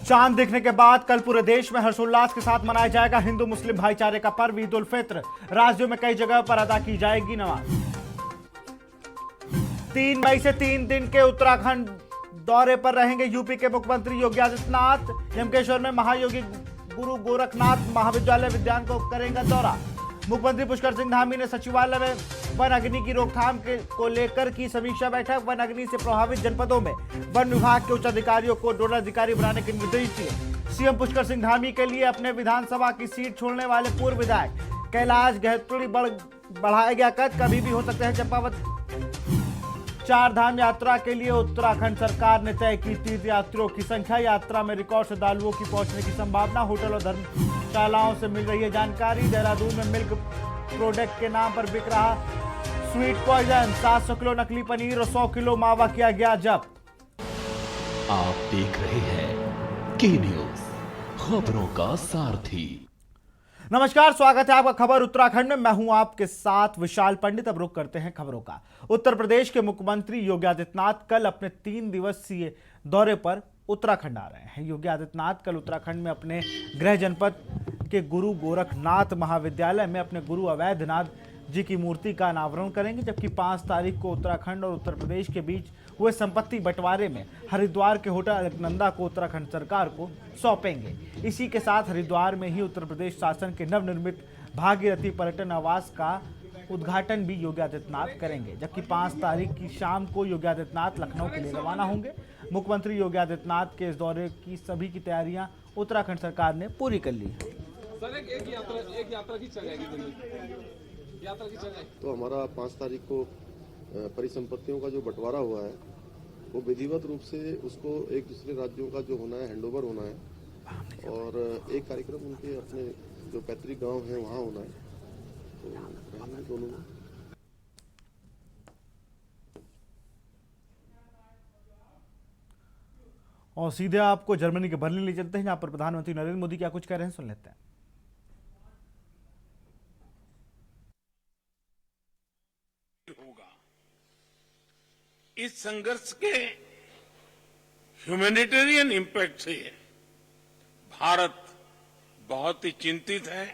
चांद दिखने के बाद कल पूरे देश में हर्षोल्लास के साथ मनाया जाएगा हिंदू मुस्लिम भाईचारे का पर्व ईद उल फित्र। राज्यों में कई जगह पर अदा की जाएगी नमाज। 3 मई से 3 दिन के उत्तराखंड दौरे पर रहेंगे यूपी के मुख्यमंत्री योगी आदित्यनाथ। यमकेश्वर में महायोगी गुरु गोरखनाथ महाविद्यालय विद्यान को करेंगे दौरा। मुख्यमंत्री पुष्कर सिंह धामी ने सचिवालय में वन अग्नि की रोकथाम को लेकर की समीक्षा बैठक। वन अग्नि से प्रभावित जनपदों में वन विभाग के उच्च अधिकारियों को नोडल अधिकारी बनाने के निर्देश दिए। सीएम पुष्कर सिंह धामी के लिए अपने विधानसभा की सीट छोड़ने वाले पूर्व विधायक कैलाश गहतुड़ी बढ़ाया गया कद। कभी भी हो सकते हैं चंपावत। 4 धाम यात्रा के लिए उत्तराखंड सरकार ने तय की तीर्थ यात्रियों की संख्या। यात्रा में रिकॉर्ड श्रद्धालुओं की पहुंचने की संभावना। होटल और धर्मशालाओं से मिल रही है जानकारी। देहरादून में मिल्क प्रोडक्ट के नाम पर बिक रहा स्वीट पॉइजन। 700 किलो नकली पनीर और 100 किलो मावा किया गया जब्त। आप देख रहे हैं के न्यूज, खबरों का सारथी। नमस्कार, स्वागत है आपका खबर उत्तराखंड में। मैं हूं आपके साथ विशाल पंडित। अब रुक करते हैं खबरों का। उत्तर प्रदेश के मुख्यमंत्री योगी आदित्यनाथ कल अपने 3 दिवसीय दौरे पर उत्तराखंड आ रहे हैं। योगी आदित्यनाथ कल उत्तराखंड में अपने गृह जनपद के गुरु गोरखनाथ महाविद्यालय में अपने गुरु अवैधनाथ जी की मूर्ति का अनावरण करेंगे, जबकि 5 तारीख को उत्तराखंड और उत्तर प्रदेश के बीच हुए संपत्ति बंटवारे में हरिद्वार के होटल अलकनंदा को उत्तराखंड सरकार को सौंपेंगे। इसी के साथ हरिद्वार में ही उत्तर प्रदेश शासन के नवनिर्मित भागीरथी पर्यटन आवास का उद्घाटन भी योगी आदित्यनाथ करेंगे, जबकि 5 तारीख की शाम को योगी आदित्यनाथ लखनऊ के लिए रवाना होंगे। मुख्यमंत्री योगी आदित्यनाथ के इस दौरे की सभी की तैयारियां उत्तराखंड सरकार ने पूरी कर ली है। एक यात्रा की तो हमारा 5 तारीख को परिसंपत्तियों का जो बंटवारा हुआ है वो विधिवत रूप से उसको एक दूसरे राज्यों का जो होना है हैंडओवर होना है, और एक कार्यक्रम उनके अपने जो पैतृक गांव है वहाँ होना है। तो रहेंगे दोनों में। और सीधे आपको जर्मनी के बर्लिन ले चलते हैं, जहां पर प्रधानमंत्री नरेंद्र मोदी क्या कुछ कह रहे हैं, सुन लेते हैं। इस संघर्ष के ह्यूमैनिटेरियन इंपैक्ट से भारत बहुत ही चिंतित है।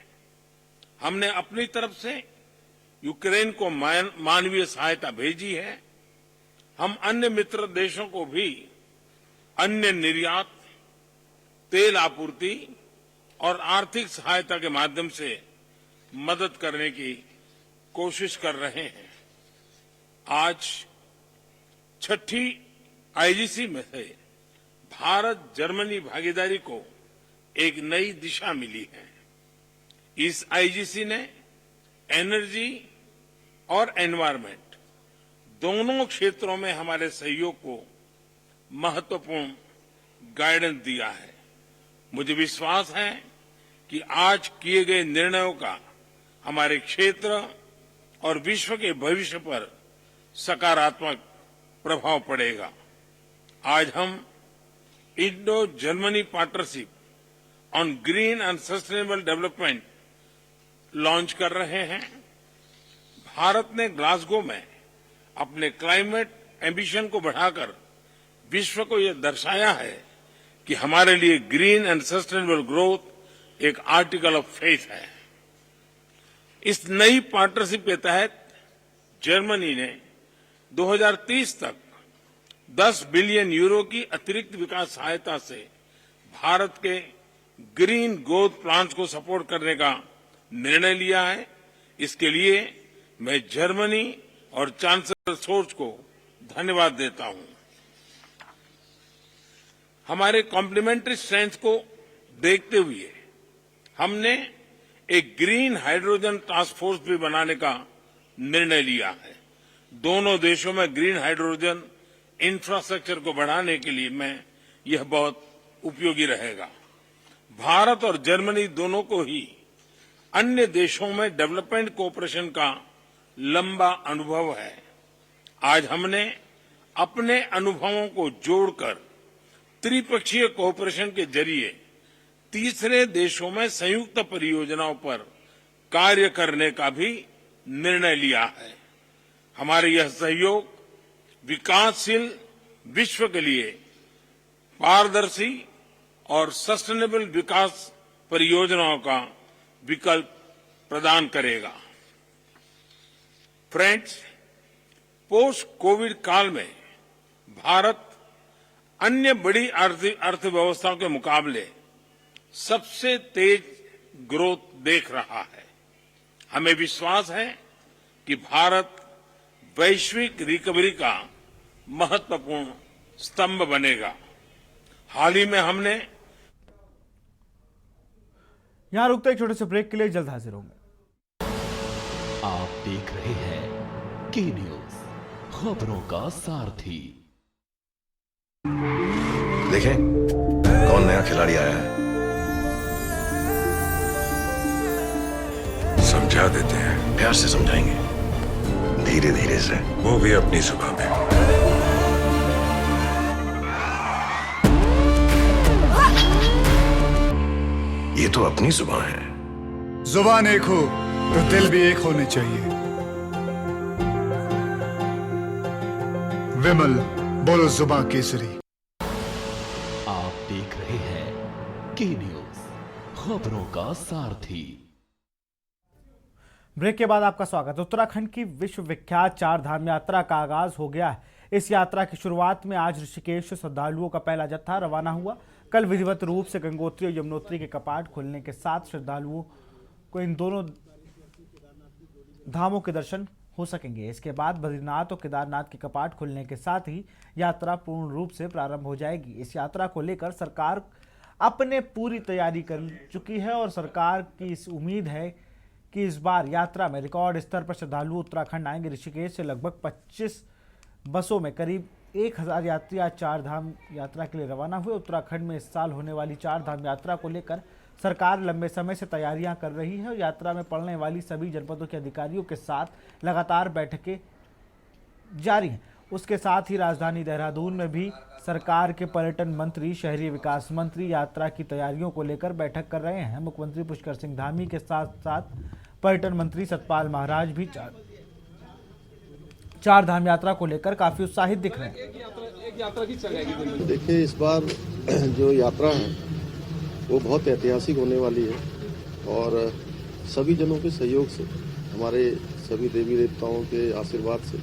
हमने अपनी तरफ से यूक्रेन को मानवीय सहायता भेजी है। हम अन्य मित्र देशों को भी अन्य निर्यात, तेल आपूर्ति और आर्थिक सहायता के माध्यम से मदद करने की कोशिश कर रहे हैं। आज 6ठी आईजीसी में से भारत जर्मनी भागीदारी को एक नई दिशा मिली है। इस आईजीसी ने एनर्जी और एनवायरनमेंट दोनों क्षेत्रों में हमारे सहयोग को महत्वपूर्ण गाइडेंस दिया है। मुझे विश्वास है कि आज किए गए निर्णयों का हमारे क्षेत्र और विश्व के भविष्य पर सकारात्मक प्रभाव पड़ेगा। आज हम Indo Germany partnership on green and sustainable development launch कर रहे हैं। भारत ने ग्लासगो में अपने क्लाइमेट एम्बिशन को बढ़ाकर विश्व को यह दर्शाया है कि हमारे लिए ग्रीन एंड सस्टेनेबल ग्रोथ एक आर्टिकल ऑफ फेथ है। इस नई पार्टनरशिप के तहत जर्मनी ने 2030 तक 10 बिलियन यूरो की अतिरिक्त विकास सहायता से भारत के ग्रीन ग्रोथ प्लान्स को सपोर्ट करने का निर्णय लिया है। इसके लिए मैं जर्मनी और चांसलर शोर्ज को धन्यवाद देता हूं। हमारे कॉम्प्लीमेंट्री स्ट्रेंथ को देखते हुए हमने एक ग्रीन हाइड्रोजन टास्क फोर्स भी बनाने का निर्णय लिया है। दोनों देशों में ग्रीन हाइड्रोजन इंफ्रास्ट्रक्चर को बढ़ाने के लिए में यह बहुत उपयोगी रहेगा। भारत और जर्मनी दोनों को ही अन्य देशों में डेवलपमेंट कोऑपरेशन का लंबा अनुभव है। आज हमने अपने अनुभवों को जोड़कर त्रिपक्षीय कोऑपरेशन के जरिए तीसरे देशों में संयुक्त परियोजनाओं पर कार्य करने का भी निर्णय लिया है। हमारे यह सहयोग विकासशील विश्व के लिए पारदर्शी और सस्टेनेबल विकास परियोजनाओं का विकल्प प्रदान करेगा। फ्रेंड्स, पोस्ट कोविड काल में भारत अन्य बड़ी अर्थव्यवस्थाओं के मुकाबले सबसे तेज ग्रोथ देख रहा है। हमें विश्वास है कि भारत वैश्विक रिकवरी का महत्वपूर्ण स्तंभ बनेगा। हाल ही में हमने यहां रुकते एक छोटे से ब्रेक के लिए जल्द हाजिर होंगे। आप देख रहे हैं के न्यूज, खबरों का सारथी। देखें कौन नया खिलाड़ी आया है। समझा देते हैं। प्यार से समझाएंगे, धीरे धीरे से। वो भी अपनी जुबान में। ये तो अपनी जुबान है। जुबान एक हो तो दिल भी एक होने चाहिए। विमल बोलो जुबान केसरी। आप देख रहे हैं के न्यूज, खबरों का सारथी। ब्रेक के बाद आपका स्वागत। उत्तराखंड की विश्व विख्यात चार धाम यात्रा का आगाज हो गया है। इस यात्रा की शुरुआत में आज ऋषिकेश श्रद्धालुओं का पहला जत्था रवाना हुआ। कल विधिवत रूप से गंगोत्री और यमुनोत्री के कपाट खुलने के साथ श्रद्धालुओं को इन दोनों धामों के दर्शन हो सकेंगे। इसके बाद बद्रीनाथ और केदारनाथ के कपाट खुलने के साथ ही यात्रा पूर्ण रूप से प्रारंभ हो जाएगी। इस यात्रा को लेकर सरकार अपने पूरी तैयारी कर चुकी है और सरकार की इस उम्मीद है कि इस बार यात्रा में रिकॉर्ड स्तर पर श्रद्धालु उत्तराखंड आएंगे। ऋषिकेश से लगभग 25 बसों में करीब 1000 यात्री आज चार धाम यात्रा के लिए रवाना हुए। उत्तराखंड में इस साल होने वाली चार धाम यात्रा को लेकर सरकार लंबे समय से तैयारियां कर रही है और यात्रा में पड़ने वाली सभी जनपदों के अधिकारियों के साथ लगातार बैठकें जारी हैं। उसके साथ ही राजधानी देहरादून में भी सरकार के पर्यटन मंत्री, शहरी विकास मंत्री यात्रा की तैयारियों को लेकर बैठक कर रहे हैं। मुख्यमंत्री पुष्कर सिंह धामी के साथ साथ पर्यटन मंत्री सतपाल महाराज भी चार धाम यात्रा को लेकर काफी उत्साहित दिख रहे हैं। देखिए, इस बार जो यात्रा है वो बहुत ऐतिहासिक होने वाली है और सभी जनों के सहयोग से, हमारे सभी देवी देवताओं के आशीर्वाद से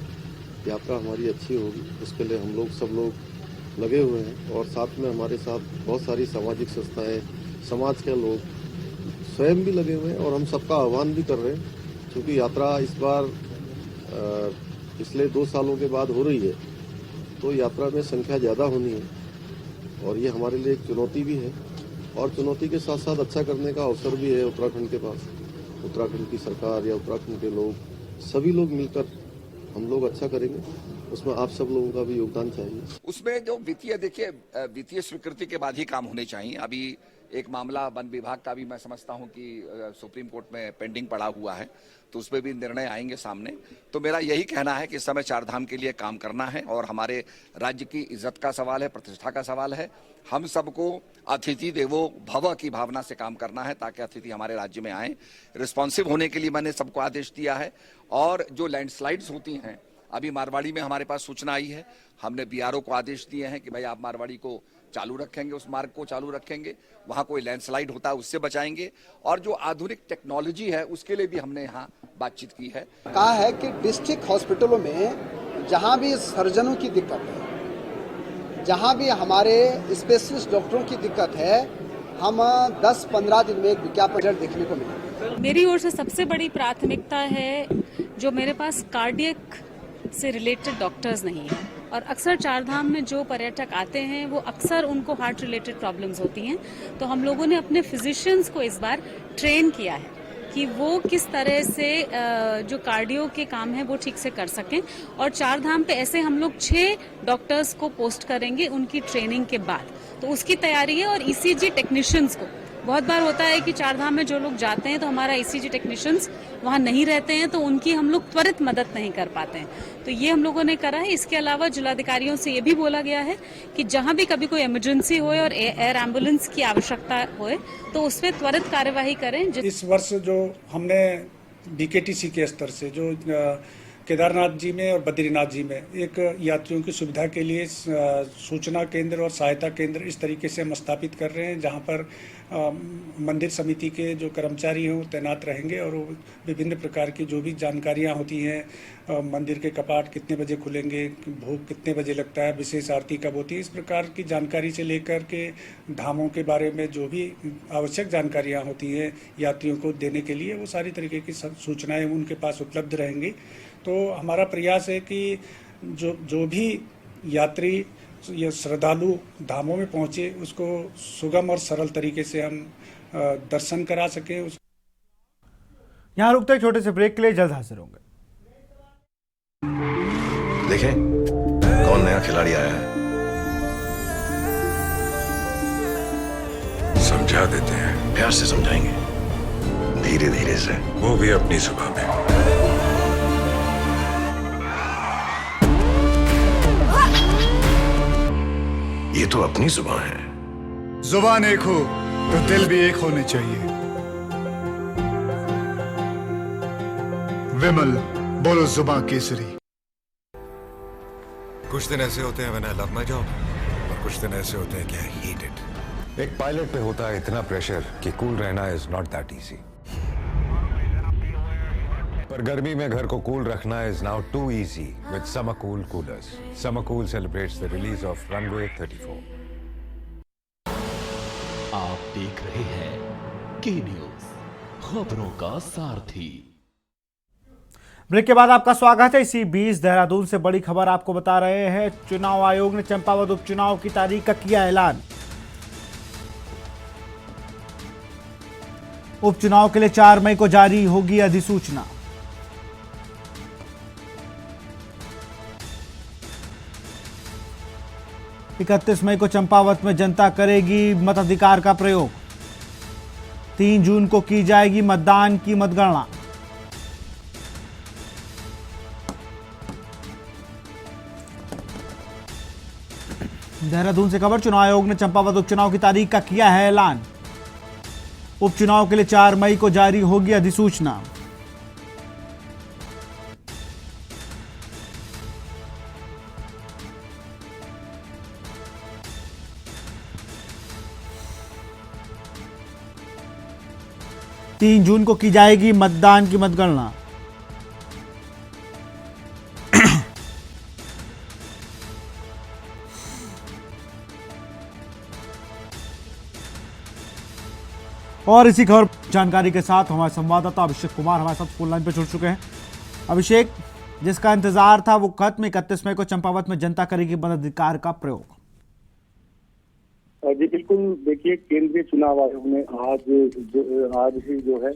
यात्रा हमारी अच्छी होगी। उसके लिए हम लोग सब लोग लगे हुए हैं और साथ में हमारे साथ बहुत सारी सामाजिक संस्थाएं, समाज के लोग स्वयं भी लगे हुए हैं और हम सबका आह्वान भी कर रहे हैं। क्योंकि यात्रा इस बार पिछले 2 सालों के बाद हो रही है तो यात्रा में संख्या ज़्यादा होनी है और ये हमारे लिए एक चुनौती भी है और चुनौती के साथ साथ अच्छा करने का अवसर भी है उत्तराखंड के पास। उत्तराखंड की सरकार या उत्तराखंड के लोग, सभी लोग मिलकर हम लोग अच्छा करेंगे। उसमें आप सब लोगों का भी योगदान चाहिए। उसमें जो वित्तीय स्वीकृति के बाद ही काम होने चाहिए। अभी एक मामला वन विभाग का भी मैं समझता हूं कि सुप्रीम कोर्ट में पेंडिंग पड़ा हुआ है, तो उसमें भी निर्णय आएंगे सामने। तो मेरा यही कहना है कि इस समय चार धाम के लिए काम करना है और हमारे राज्य की इज्जत का सवाल है, प्रतिष्ठा का सवाल है। हम सबको अतिथि देवो भव की भावना से काम करना है ताकि अतिथि हमारे राज्य में आए। रिस्पॉन्सिव होने के लिए मैंने सबको आदेश दिया है। और जो लैंडस्लाइड्स होती हैं, अभी मारवाड़ी में हमारे पास सूचना आई है, हमने बीआरओ को आदेश दिए हैं कि भाई आप मारवाड़ी को चालू रखेंगे, उस मार्ग को चालू रखेंगे, वहां कोई लैंडस्लाइड होता है उससे बचाएंगे। और जो आधुनिक टेक्नोलॉजी है उसके लिए भी हमने यहाँ बातचीत की है। कहा है कि डिस्ट्रिक्ट हॉस्पिटलों में जहां भी सर्जनों की दिक्कत है, जहां भी हमारे स्पेशलिस्ट डॉक्टरों की दिक्कत है, हम 10-15 दिन में एक विज्ञापन देखने को मिला। मेरी ओर से सबसे बड़ी प्राथमिकता है जो मेरे पास कार्डियक से रिलेटेड डॉक्टर्स नहीं है और अक्सर चारधाम में जो पर्यटक आते हैं वो अक्सर उनको हार्ट रिलेटेड प्रॉब्लम्स होती हैं। तो हम लोगों ने अपने फिजिशियंस को इस बार ट्रेन किया है कि वो किस तरह से जो कार्डियो के काम है वो ठीक से कर सकें। और चारधाम पे ऐसे हम लोग 6 डॉक्टर्स को पोस्ट करेंगे उनकी ट्रेनिंग के बाद, तो उसकी तैयारी है। और ईसीजी टेक्नीशियंस को बहुत बार होता है कि चारधाम में जो लोग जाते हैं तो हमारा ईसीजी टेक्नीशियंस वहां नहीं रहते हैं, तो उनकी हम लोग त्वरित मदद नहीं कर पाते हैं। तो ये हम लोगों ने करा है। इसके अलावा जिलाधिकारियों से ये भी बोला गया है कि जहां भी कभी कोई इमरजेंसी होए और एयर एम्बुलेंस की आवश्यकता होए तो उसमें त्वरित कार्यवाही करें। इस वर्ष जो हमने बीकेटीसी के स्तर से जो केदारनाथ जी में और बद्रीनाथ जी में एक यात्रियों की सुविधा के लिए सूचना केंद्र और सहायता केंद्र इस तरीके से हम स्थापित कर रहे हैं, जहां पर मंदिर समिति के जो कर्मचारी हैं वो तैनात रहेंगे और वो विभिन्न प्रकार की जो भी जानकारियां होती हैं, मंदिर के कपाट कितने बजे खुलेंगे, भोग कितने बजे लगता है, विशेष आरती कब होती है, इस प्रकार की जानकारी से लेकर के धामों के बारे में जो भी आवश्यक जानकारियां होती हैं यात्रियों को देने के लिए, वो सारी तरीके की सूचनाएं उनके पास उपलब्ध रहेंगी। तो हमारा प्रयास है कि जो भी यात्री या श्रद्धालु धामों में पहुंचे उसको सुगम और सरल तरीके से हम दर्शन करा सकें। यहां रुकते हैं छोटे से ब्रेक के लिए, जल्द हाजिर होंगे। देखें कौन नया खिलाड़ी आया है। समझा देते हैं। प्यार से समझाएंगे, धीरे धीरे से। वो भी अपनी सुबह में। ये तो अपनी जुबान है। जुबान एक हो तो दिल भी एक होने चाहिए। विमल बोलो जुबान केसरी। कुछ दिन ऐसे होते हैं when I love my job, और कुछ दिन ऐसे होते हैं कि I hate it। एक पायलट पे होता है इतना प्रेशर कि कूल रहना इज नॉट दैट इजी। पर गर्मी में घर को कूल रखना is now too easy with Summer Cool coolers. Summer Cool celebrates the release of Runway 34। आप देख रहे हैं के न्यूज, खबरों का सारथी। ब्रेक के बाद आपका स्वागत है। इसी बीच देहरादून से बड़ी खबर आपको बता रहे हैं। चुनाव आयोग ने चंपावत उपचुनाव की तारीख का किया ऐलान। उपचुनाव के लिए 4 मई को जारी होगी अधिसूचना। इकतीस मई को चंपावत में जनता करेगी मताधिकार का प्रयोग। 3 जून को की जाएगी मतदान की मतगणना। देहरादून से खबर। चुनाव आयोग ने चंपावत उपचुनाव की तारीख का किया है ऐलान। उपचुनाव के लिए 4 मई को जारी होगी अधिसूचना। तीन जून को की जाएगी मतदान की मतगणना। और इसी खबर जानकारी के साथ हमारे संवाददाता अभिषेक कुमार हमारे साथ फोन लाइन पर जुड़ चुके हैं। अभिषेक, जिसका इंतजार था वो खत्म। 31 मई को चंपावत में जनता करेगी मताधिकार का प्रयोग। जी बिल्कुल। देखिए, केंद्रीय चुनाव आयोग ने आज ही जो है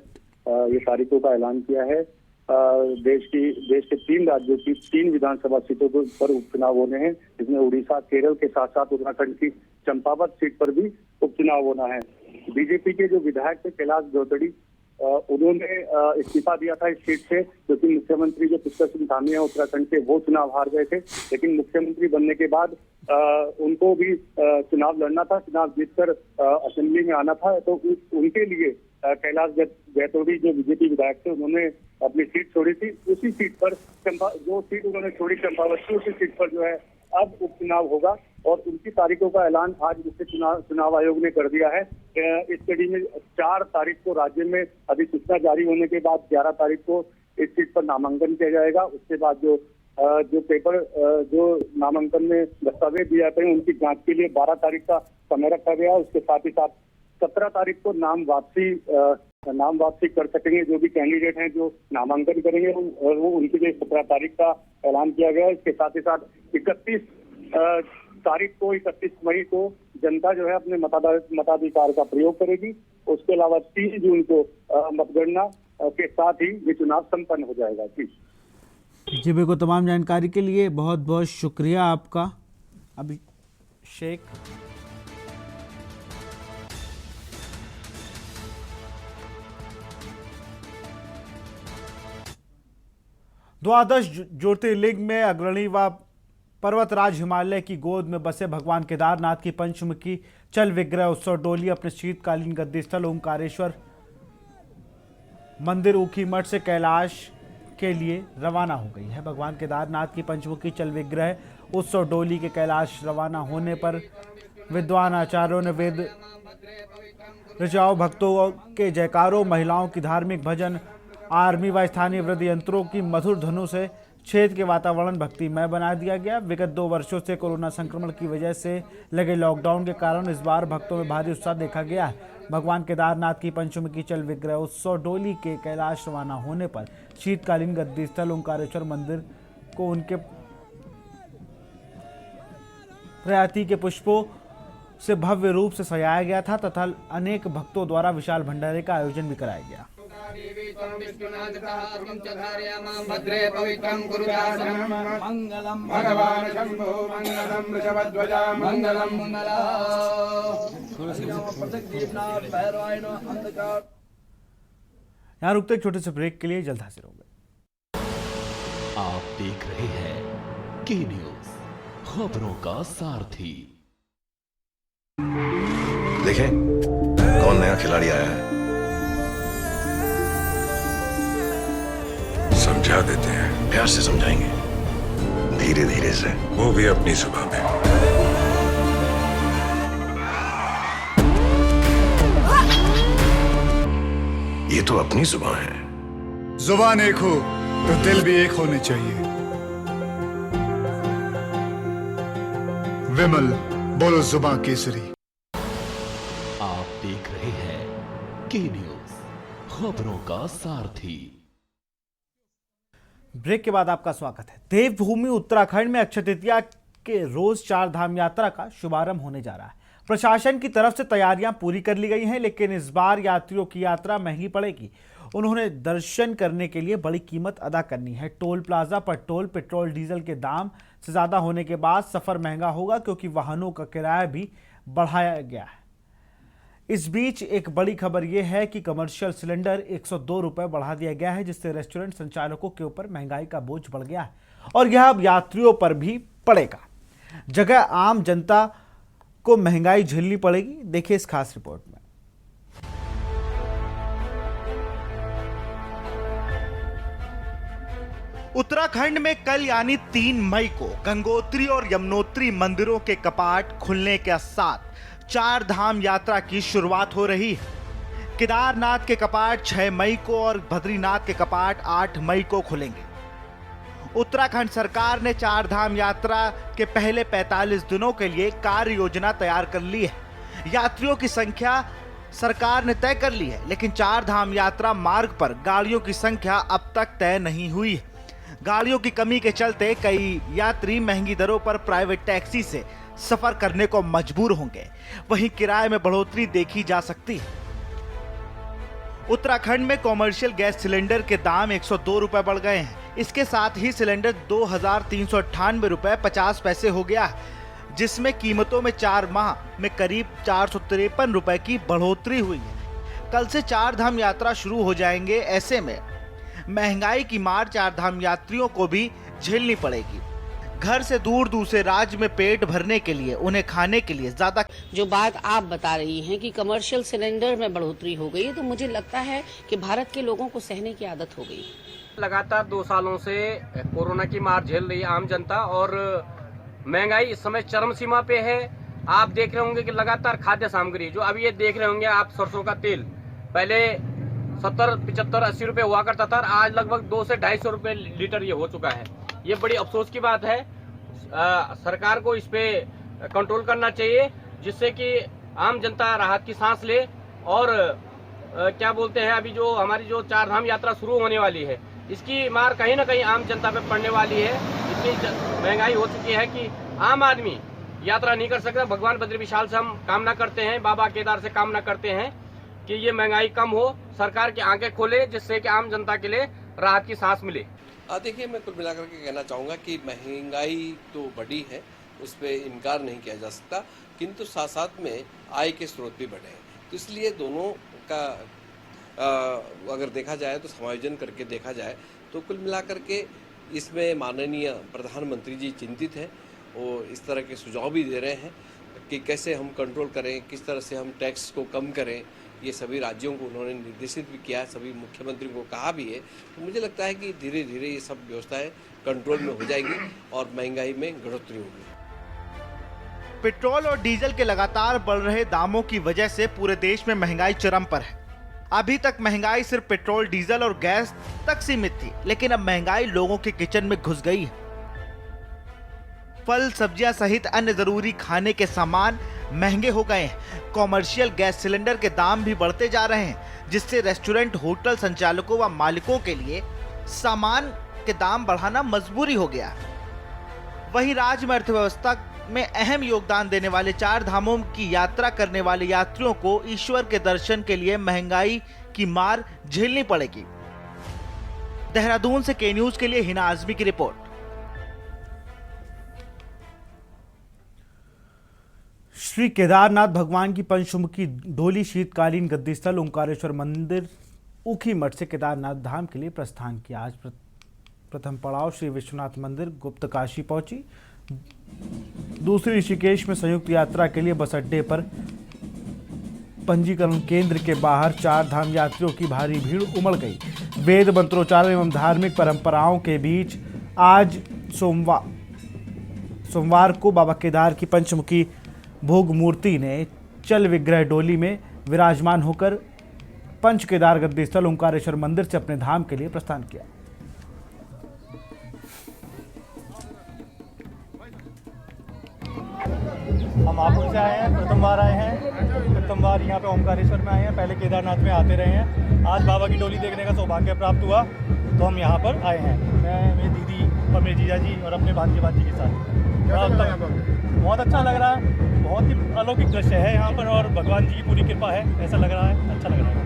ये तारीखों का ऐलान किया है। देश के 3 राज्यों की 3 विधानसभा सीटों पर उपचुनाव होने हैं, जिसमें उड़ीसा, केरल के साथ साथ उत्तराखंड की चंपावत सीट पर भी उपचुनाव होना है। बीजेपी के जो विधायक थे कैलाश गौतड़ी, उन्होंने इस्तीफा दिया था इस सीट से, क्योंकि मुख्यमंत्री जो पुष्कर सिंह धामी है उत्तराखंड के, वो चुनाव हार गए थे। लेकिन मुख्यमंत्री बनने के बाद उनको भी चुनाव लड़ना था, चुनाव जीतकर असेंबली में आना था। तो उनके लिए कैलाश गौतड़ी जो बीजेपी विधायक थे, उन्होंने अपनी सीट छोड़ी थी। उसी सीट पर जो सीट उन्होंने छोड़ी चंपावत की, उसी सीट पर जो है अब उपचुनाव होगा और उनकी तारीखों का ऐलान आज मुख्य चुनाव आयोग ने कर दिया है। इस कड़ी में 4 तारीख को राज्य में अधिसूचना जारी होने के बाद 11 तारीख को इस सीट पर नामांकन किया जाएगा। उसके बाद जो पेपर जो नामांकन में दस्तावेज दिए जाते हैं उनकी जांच के लिए 12 तारीख का समय रखा गया। उसके साथ ही साथ 17 तारीख को नाम वापसी कर सकेंगे जो भी कैंडिडेट हैं जो नामांकन करेंगे, वो उनके लिए 17 तारीख का ऐलान किया गया है। इसके साथ ही साथ 31 मई को जनता जो है अपने मताधिकार का प्रयोग करेगी। उसके अलावा 3 जून को मतगणना के साथ ही ये चुनाव संपन्न हो जाएगा। जी बिल्कुल, तमाम जानकारी के लिए बहुत बहुत शुक्रिया आपका अभिषेक। द्वादश ज्योतिर्लिंग में अग्रणी व पर्वतराज हिमालय की गोद में बसे भगवान केदारनाथ की पंचमुखी चल विग्रह उत्सव डोली अपने शीतकालीन गद्दी स्थल ओंकारेश्वर मंदिर ऊखीमठ से कैलाश के लिए रवाना हो गई है। भगवान केदारनाथ की पंचमुखी चल विग्रह उत्सव डोली के कैलाश रवाना होने पर विद्वान आचार्यों ने वेद ऋचाओं, भक्तों के जयकारों, महिलाओं की धार्मिक भजन, आर्मी व स्थानीय वृद्ध यंत्रों की मधुर धुनों से क्षेत्र के वातावरण भक्तिमय बना दिया गया। विगत 2 वर्षों से कोरोना संक्रमण की वजह से लगे लॉकडाउन के कारण इस बार भक्तों में भारी उत्साह देखा गया है। भगवान केदारनाथ की पंचमुखी चल विग्रह उत्सव डोली के कैलाश रवाना होने पर शीतकालीन गद्दी स्थल ओंकारेश्वर मंदिर को उनके प्रयाति के पुष्पों से भव्य रूप से सजाया गया था तथा अनेक भक्तों द्वारा विशाल भंडारे का आयोजन भी कराया गया। भद्रे पवित्रं मंगलम भगवान शंभो, मंगलम वृषभध्वजा, मंगलम यहाँ रुकते एक छोटे से ब्रेक के लिए, जल्द हाजिर होंगे। आप देख रहे हैं के न्यूज, खबरों का सारथी। देखें कौन नया खिलाड़ी आया है। समझा देते हैं। प्यार से समझाएंगे, धीरे धीरे से। वो भी अपनी जुबान में। ये तो अपनी जुबान है। जुबान एक हो तो दिल भी एक होने चाहिए। विमल बोलो जुबान केसरी। आप देख रहे हैं के न्यूज, खबरों का सारथी। ब्रेक के बाद आपका स्वागत है। देवभूमि उत्तराखंड में अक्षय तृतीया के रोज 4 धाम यात्रा का शुभारंभ होने जा रहा है। प्रशासन की तरफ से तैयारियां पूरी कर ली गई हैं, लेकिन इस बार यात्रियों की यात्रा महंगी पड़ेगी। उन्होंने दर्शन करने के लिए बड़ी कीमत अदा करनी है। टोल प्लाजा पर टोल, पेट्रोल डीजल के दाम से ज्यादा होने के बाद सफर महंगा होगा, क्योंकि वाहनों का किराया भी बढ़ाया गया है। इस बीच एक बड़ी खबर यह है कि कमर्शियल सिलेंडर 102 रुपए बढ़ा दिया गया है, जिससे रेस्टोरेंट संचालकों के ऊपर महंगाई का बोझ बढ़ गया है और यह अब यात्रियों पर भी पड़ेगा। जगह आम जनता को महंगाई झेलनी पड़ेगी। देखिए इस खास रिपोर्ट में। उत्तराखंड में कल यानी 3 मई को गंगोत्री और यमुनोत्री मंदिरों के कपाट खुलने के साथ 4 धाम यात्रा की शुरुआत हो रही है। केदारनाथ के कपाट 6 मई को और बद्रीनाथ के कपाट 8 मई को खुलेंगे। उत्तराखंड सरकार ने 4 धाम यात्रा के पहले 45 दिनों के लिए कार्य योजना तैयार कर ली है। यात्रियों की संख्या सरकार ने तय कर ली है, लेकिन 4 धाम यात्रा मार्ग पर गाड़ियों की संख्या अब तक तय नहीं हुई है। गाड़ियों की कमी के चलते कई यात्री महंगी दरों पर प्राइवेट टैक्सी से सफर करने को मजबूर होंगे। वहीं किराए में बढ़ोतरी देखी जा सकती है। उत्तराखंड में कॉमर्शियल गैस सिलेंडर के दाम 102 रुपए बढ़ गए हैं। इसके साथ ही सिलेंडर 2398 रुपए 50 पैसे हो गया है, जिसमें कीमतों में 4 माह में करीब 453 रुपए की बढ़ोतरी हुई है। कल से 4 धाम यात्रा शुरू हो जाएंगे। ऐसे में महंगाई की मार 4 धाम यात्रियों को भी झेलनी पड़ेगी। घर से दूर दूसरे राज्य में पेट भरने के लिए, उन्हें खाने के लिए ज्यादा। जो बात आप बता रही हैं कि कमर्शियल सिलेंडर में बढ़ोतरी हो गई है, तो मुझे लगता है कि भारत के लोगों को सहने की आदत हो गई। लगातार 2 सालों से कोरोना की मार झेल रही है आम जनता और महंगाई इस समय चरम सीमा पे है। आप देख रहे होंगे कि लगातार खाद्य सामग्री, जो अभी ये देख रहे होंगे आप, सरसों का तेल पहले 70, 75, 80 रुपए हुआ करता था, आज लगभग 200 से 250 रुपए लीटर ये हो चुका है। ये बड़ी अफसोस की बात है। सरकार को इस पे कंट्रोल करना चाहिए, जिससे कि आम जनता राहत की सांस ले। और क्या बोलते हैं, अभी जो हमारी जो 4 धाम यात्रा शुरू होने वाली है, इसकी मार कहीं ना कहीं आम जनता पे पड़ने वाली है। इतनी महंगाई हो चुकी है कि आम आदमी यात्रा नहीं कर सकता। भगवान बद्री विशाल से हम कामना करते हैं, बाबा केदार से कामना करते हैं कि ये महंगाई कम हो, सरकार की आंखें खोले, जिससे कि आम जनता के लिए राहत की सांस मिले। देखिए, मैं कुल मिलाकर के कहना चाहूँगा कि महंगाई तो बढ़ी है, उस पर इनकार नहीं किया जा सकता, किंतु साथ साथ में आय के स्रोत भी बढ़े हैं। तो इसलिए दोनों का अगर देखा जाए तो समायोजन करके देखा जाए तो कुल मिलाकर के इसमें माननीय प्रधानमंत्री जी चिंतित हैं। वो इस तरह के सुझाव भी दे रहे हैं कि कैसे हम कंट्रोल करें, किस तरह से हम टैक्स को कम करें ये सभी राज्यों को उन्होंने निर्देशित भी किया, सभी मुख्यमंत्रियों को कहा भी है। तो मुझे लगता है कि धीरे धीरे ये सब व्यवस्थाएं कंट्रोल में हो जाएगी और महंगाई में बढ़ोतरी होगी। पेट्रोल और डीजल के लगातार बढ़ रहे दामों की वजह से पूरे देश में महंगाई चरम पर है। अभी तक महंगाई सिर्फ पेट्रोल, डीजल और गैस तक सीमित थी, लेकिन अब महंगाई लोगों के किचन में घुस गई है। फल, सब्जियां सहित अन्य जरूरी खाने के सामान महंगे हो गए हैं। कॉमर्शियल गैस सिलेंडर के दाम भी बढ़ते जा रहे हैं, जिससे रेस्टोरेंट, होटल संचालकों व मालिकों के लिए सामान के दाम बढ़ाना मजबूरी हो गया। वहीं राज्य में अर्थव्यवस्था में अहम योगदान देने वाले 4 धामों की यात्रा करने वाले यात्रियों को ईश्वर के दर्शन के लिए महंगाई की मार झेलनी पड़ेगी। देहरादून से के न्यूज के लिए हिना आजमी की रिपोर्ट। श्री केदारनाथ भगवान की पंचमुखी डोली शीतकालीन गद्दी स्थल ओंकारेश्वर मंदिर ऊखी मठ से केदारनाथ धाम के लिए प्रस्थान किया। आज प्रथम पड़ाव श्री विश्वनाथ मंदिर गुप्त काशी पहुंची। दूसरी ऋषिकेश में संयुक्त यात्रा के लिए बस अड्डे पर पंजीकरण केंद्र के बाहर 4 धाम यात्रियों की भारी भीड़ उमड़ गई। वेद मंत्रोच्चारण एवं धार्मिक परंपराओं के बीच आज सोमवार को बाबा केदार की पंचमुखी भोग मूर्ति ने चल विग्रह डोली में विराजमान होकर पंच केदार गद्दी स्थल ओंकारेश्वर मंदिर से अपने धाम के लिए प्रस्थान किया। हम महापुर से आए हैं, प्रथम बार आए हैं। प्रथम बार यहाँ पे ओंकारेश्वर में आए हैं, पहले केदारनाथ में आते रहे हैं। आज बाबा की डोली देखने का सौभाग्य प्राप्त हुआ तो हम यहाँ पर आए हैं। मैं, मेरी दीदी और मेरे जीजा जी और अपने भांजी के साथ। बहुत अच्छा लग रहा है, बहुत ही अलौकिक दृश्य है यहाँ पर और भगवान जी की पूरी कृपा है, ऐसा लग रहा है, अच्छा लग रहा है।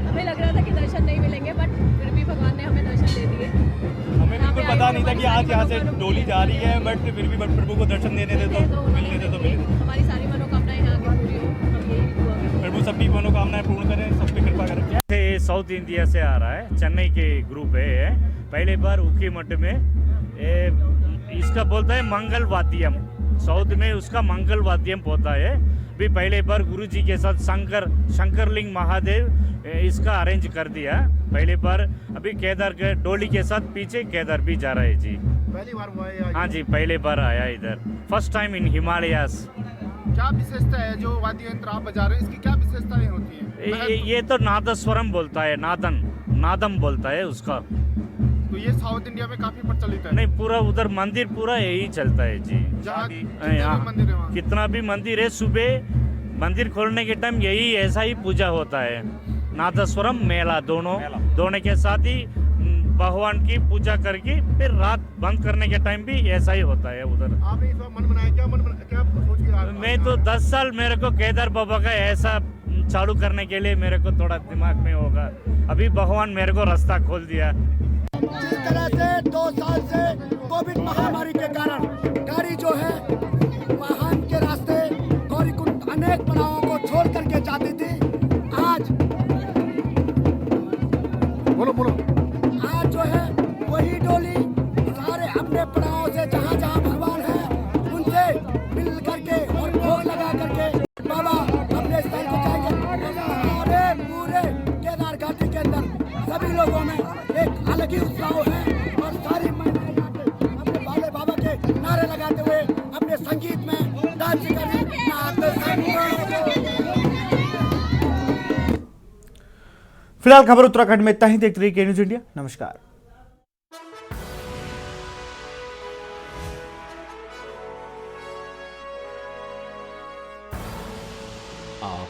हमें लग रहा था कि दर्शन नहीं मिलेंगे, बट फिर भी भगवान ने हमें दर्शन दे दिए। हमें बिल्कुल पता नहीं था कि आज यहाँ से डोली जा रही है, बट फिर भी प्रभु को दर्शन देने दे तो मिलने दे तो मिले। हमारी सारी मनोकामनाएं यहाँ की पूरी हो, हम यही दुआ करते हैं। प्रभु सबकी मनोकामनाएं पूर्ण करें, सब पे कृपा करें। साउथ इंडिया से आ रहा है, चेन्नई के ग्रुप है। पहले बार ऊखी मठ में इसका बोलता है मंगल वाद्यम, साउथ में उसका मंगल वाद्यम होता है। भी पहले बार गुरु जी के साथ शंकरलिंग महादेव इसका अरेंज कर दिया पहले बार। अभी केदार के डोली के साथ पीछे केदार भी जा रहा है जी। पहली बार हुआ है? हाँ जी, पहले बार आया इधर, फर्स्ट टाइम इन हिमालयास। क्या विशेषता है जो वाद्य यंत्र आप बजा रहे हैं, इसकी क्या विशेषताएं होती है? ये तो नादस्वरम बोलता है, नादम बोलता है उसका। तो ये साउथ इंडिया में काफी प्रचलित है? नहीं, पूरा उधर मंदिर पूरा यही चलता है जी। जहाँ कितना भी मंदिर है, सुबह मंदिर खोलने के टाइम यही ऐसा ही पूजा होता है। नादस्वरम मेला दोनों के साथ ही भगवान की पूजा करके फिर रात बंद करने के टाइम भी ऐसा ही होता है उधर। आपने इस बार मन बनाया, क्या सोच के? मैं तो 10 साल मेरे को केदार बाबा का ऐसा चालू करने के लिए मेरे को थोड़ा दिमाग में होगा। अभी भगवान मेरे को रास्ता खोल दिया। जिस तरह से 2 साल से कोविड महामारी के कारण गाड़ी जो है वाहन के रास्ते गौरीकुंड अनेक पड़ावों को छोड़ करके जाती थी, आज बोलो आज जो है वही डोली सारे अपने पड़ावों से जहाँ भगवान है उनसे मिल करके और भोग लगा करके बाबा अपने स्थल को जाएंगे। पूरे केदार घाटी के अंदर सभी लोगों में एक अलग ही उत्साह है और सारी महिलाएं अपने बाले बाबा के नारे लगाते हुए अपने संगीत में डांस कर फिलहाल खबर उत्तराखंड में इतना ही। देखते रहिए के न्यूज इंडिया। नमस्कार।